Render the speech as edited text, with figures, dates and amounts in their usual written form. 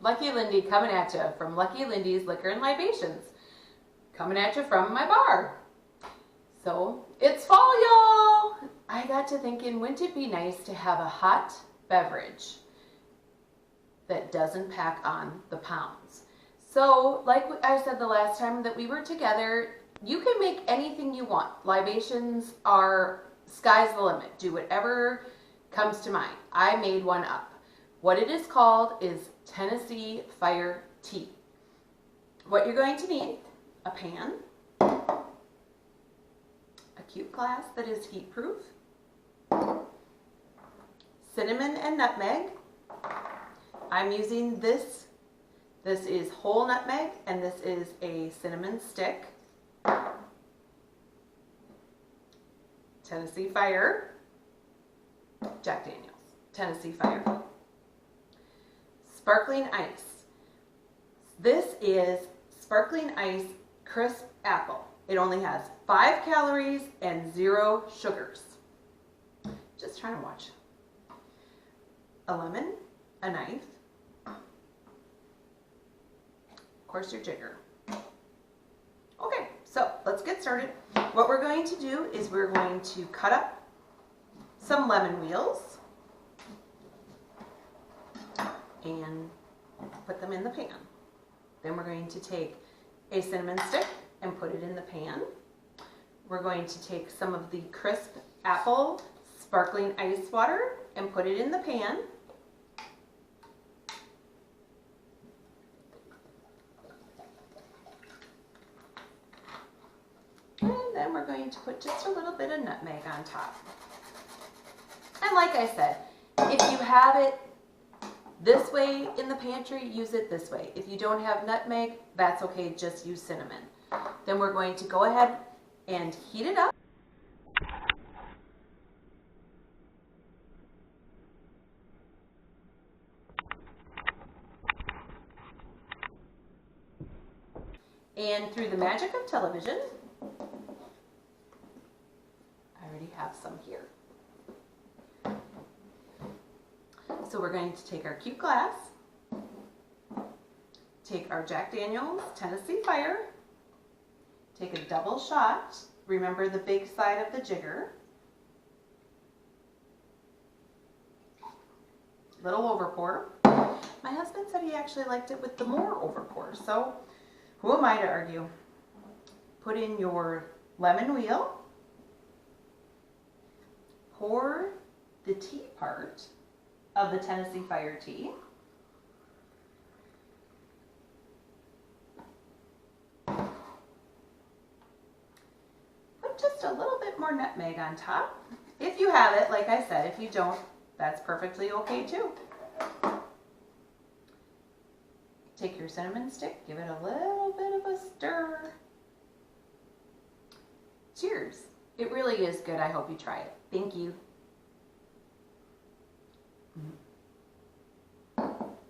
Lucky Lindy coming at you from Lucky Lindy's Liquor and Libations. Coming at you from my bar. So, it's fall, y'all! I got to thinking, wouldn't it be nice to have a hot beverage that doesn't pack on the pounds? So, like I said the last time that we were together, you can make anything you want. Libations are sky's the limit. Do whatever comes to mind. I made one up. What it is called is Tennessee Fire Tea. What you're going to need, a pan, a cute glass that is heat proof, cinnamon and nutmeg. I'm using this. This is whole nutmeg and this is a cinnamon stick. Tennessee Fire, Jack Daniels, Tennessee Fire. Sparkling ice. This is sparkling ice crisp apple. It only has 5 calories and 0 sugars. Just trying to watch. A lemon, a knife, of course your jigger. Okay, so let's get started. What we're going to do is we're going to cut up some lemon wheels and put them in the pan. Then we're going to take a cinnamon stick and put it in the pan. We're going to take some of the crisp apple sparkling ice water and put it in the pan. And then we're going to put just a little bit of nutmeg on top. And like I said, if you have it this way in the pantry, use it this way. If you don't have nutmeg, that's okay, just use cinnamon. Then we're going to go ahead and heat it up. And through the magic of television, I already have some here. So we're going to take our cute glass, take our Jack Daniels Tennessee Fire, take a double shot, remember the big side of the jigger, little overpour. My husband said he actually liked it with the more overpour, so who am I to argue? Put in your lemon wheel, pour the tea part of the Tennessee Fire tea. Put just a little bit more nutmeg on top. If you have it, like I said, if you don't, that's perfectly okay too. Take your cinnamon stick, give it a little bit of a stir. Cheers. It really is good. I hope you try it. Thank you.